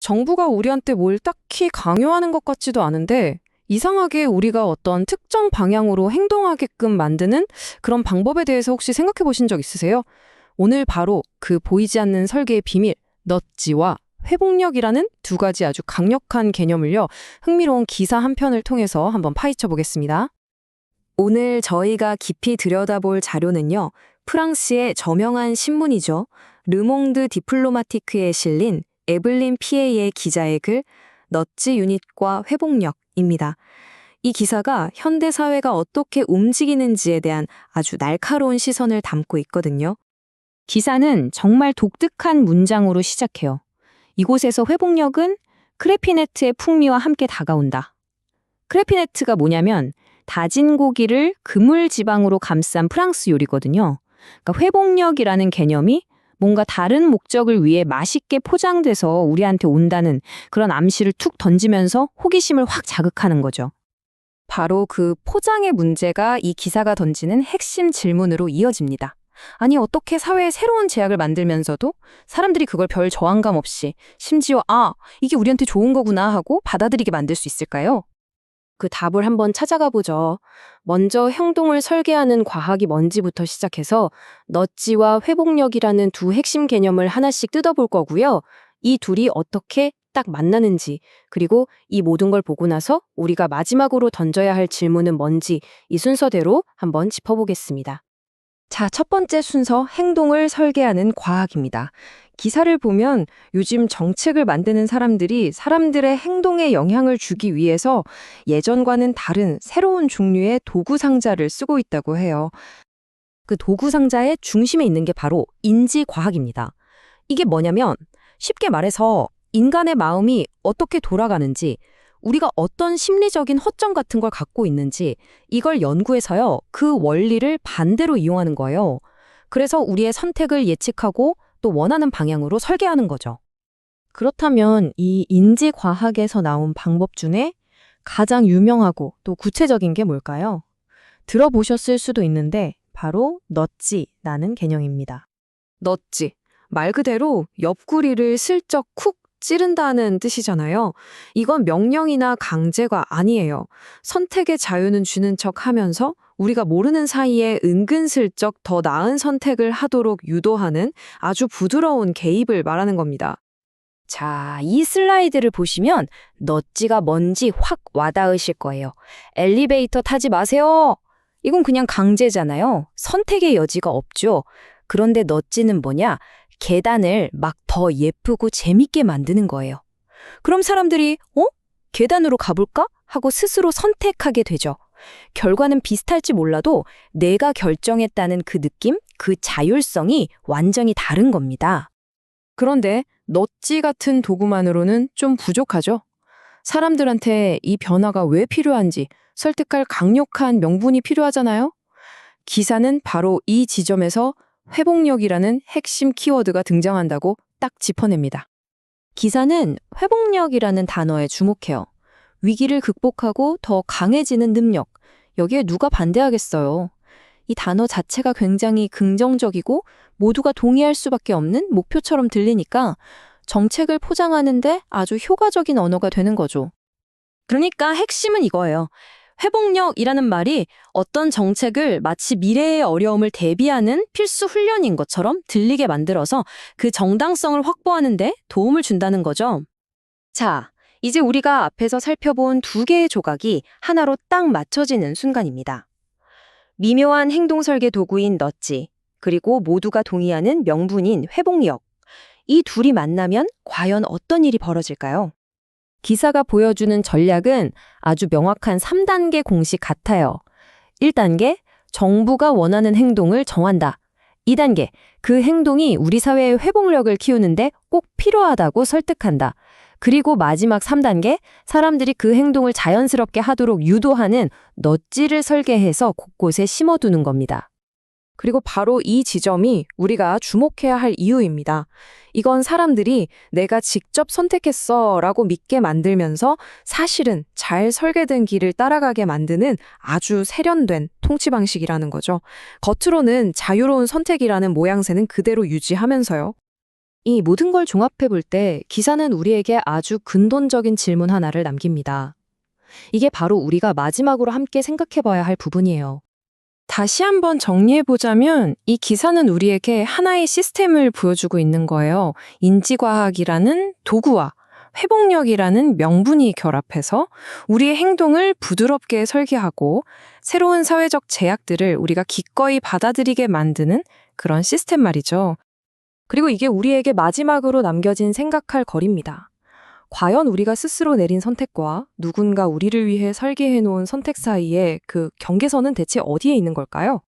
정부가 우리한테 뭘 딱히 강요하는 것 같지도 않은데 이상하게 우리가 어떤 특정 방향으로 행동하게끔 만드는 그런 방법에 대해서 혹시 생각해 보신 적 있으세요? 오늘 바로 그 보이지 않는 설계의 비밀, 넛지와 회복력이라는 두 가지 아주 강력한 개념을요, 흥미로운 기사 한 편을 통해서 한번 파헤쳐 보겠습니다. 오늘 저희가 깊이 들여다볼 자료는요, 프랑스의 저명한 신문이죠. 르몽드 디플로마티크에 실린 에블린 피에의 기자의 글 넛지 유닛과 회복력입니다. 이 기사가 현대 사회가 어떻게 움직이는지에 대한 아주 날카로운 시선을 담고 있거든요. 기사는 정말 독특한 문장으로 시작해요. 이곳에서 회복력은 크레피네트의 풍미와 함께 다가온다. 크레피네트가 뭐냐면 다진 고기를 그물 지방으로 감싼 프랑스 요리거든요. 그러니까 회복력이라는 개념이 뭔가 다른 목적을 위해 맛있게 포장돼서 우리한테 온다는 그런 암시를 툭 던지면서 호기심을 확 자극하는 거죠. 바로 그 포장의 문제가 이 기사가 던지는 핵심 질문으로 이어집니다. 아니, 어떻게 사회에 새로운 제약을 만들면서도 사람들이 그걸 별 저항감 없이 심지어 이게 우리한테 좋은 거구나 하고 받아들이게 만들 수 있을까요? 그 답을 한번 찾아가 보죠. 먼저 행동을 설계하는 과학이 뭔지부터 시작해서 넛지와 회복력이라는 두 핵심 개념을 하나씩 뜯어볼 거고요. 이 둘이 어떻게 딱 만나는지, 그리고 이 모든 걸 보고 나서 우리가 마지막으로 던져야 할 질문은 뭔지 이 순서대로 한번 짚어보겠습니다. 자, 첫 번째 순서, 행동을 설계하는 과학입니다. 기사를 보면 요즘 정책을 만드는 사람들이 사람들의 행동에 영향을 주기 위해서 예전과는 다른 새로운 종류의 도구 상자를 쓰고 있다고 해요. 그 도구 상자의 중심에 있는 게 바로 인지과학입니다. 이게 뭐냐면 쉽게 말해서 인간의 마음이 어떻게 돌아가는지, 우리가 어떤 심리적인 허점 같은 걸 갖고 있는지 이걸 연구해서요, 그 원리를 반대로 이용하는 거예요. 그래서 우리의 선택을 예측하고 또 원하는 방향으로 설계하는 거죠. 그렇다면 이 인지과학에서 나온 방법 중에 가장 유명하고 또 구체적인 게 뭘까요? 들어보셨을 수도 있는데 바로 넛지라는 개념입니다. 넛지, 말 그대로 옆구리를 슬쩍 쿡 찌른다는 뜻이잖아요. 이건 명령이나 강제가 아니에요. 선택의 자유는 주는 척 하면서 우리가 모르는 사이에 은근슬쩍 더 나은 선택을 하도록 유도하는 아주 부드러운 개입을 말하는 겁니다. 자, 이 슬라이드를 보시면 넛지가 뭔지 확 와닿으실 거예요. 엘리베이터 타지 마세요. 이건 그냥 강제잖아요. 선택의 여지가 없죠. 그런데 넛지는 뭐냐? 계단을 막 더 예쁘고 재밌게 만드는 거예요. 그럼 사람들이 계단으로 가볼까? 하고 스스로 선택하게 되죠. 결과는 비슷할지 몰라도 내가 결정했다는 그 느낌, 그 자율성이 완전히 다른 겁니다. 그런데 넛지 같은 도구만으로는 좀 부족하죠. 사람들한테 이 변화가 왜 필요한지 설득할 강력한 명분이 필요하잖아요. 기사는 바로 이 지점에서 회복력이라는 핵심 키워드가 등장한다고 딱 짚어냅니다. 기사는 회복력이라는 단어에 주목해요. 위기를 극복하고 더 강해지는 능력, 여기에 누가 반대하겠어요. 이 단어 자체가 굉장히 긍정적이고 모두가 동의할 수밖에 없는 목표처럼 들리니까 정책을 포장하는데 아주 효과적인 언어가 되는 거죠. 그러니까 핵심은 이거예요. 회복력이라는 말이 어떤 정책을 마치 미래의 어려움을 대비하는 필수 훈련인 것처럼 들리게 만들어서 그 정당성을 확보하는 데 도움을 준다는 거죠. 자, 이제 우리가 앞에서 살펴본 두 개의 조각이 하나로 딱 맞춰지는 순간입니다. 미묘한 행동 설계 도구인 넛지, 그리고 모두가 동의하는 명분인 회복력. 이 둘이 만나면 과연 어떤 일이 벌어질까요? 기사가 보여주는 전략은 아주 명확한 3단계 공식 같아요. 1단계, 정부가 원하는 행동을 정한다. 2단계, 그 행동이 우리 사회의 회복력을 키우는데 꼭 필요하다고 설득한다. 그리고 마지막 3단계, 사람들이 그 행동을 자연스럽게 하도록 유도하는 넛지를 설계해서 곳곳에 심어두는 겁니다. 그리고 바로 이 지점이 우리가 주목해야 할 이유입니다. 이건 사람들이 내가 직접 선택했어 라고 믿게 만들면서 사실은 잘 설계된 길을 따라가게 만드는 아주 세련된 통치 방식이라는 거죠. 겉으로는 자유로운 선택이라는 모양새는 그대로 유지하면서요. 이 모든 걸 종합해 볼 때 기사는 우리에게 아주 근본적인 질문 하나를 남깁니다. 이게 바로 우리가 마지막으로 함께 생각해 봐야 할 부분이에요. 다시 한번 정리해 보자면 이 기사는 우리에게 하나의 시스템을 보여주고 있는 거예요. 인지과학이라는 도구와 회복력이라는 명분이 결합해서 우리의 행동을 부드럽게 설계하고 새로운 사회적 제약들을 우리가 기꺼이 받아들이게 만드는 그런 시스템 말이죠. 그리고 이게 우리에게 마지막으로 남겨진 생각할 거리입니다. 과연 우리가 스스로 내린 선택과 누군가 우리를 위해 설계해 놓은 선택 사이에 그 경계선은 대체 어디에 있는 걸까요?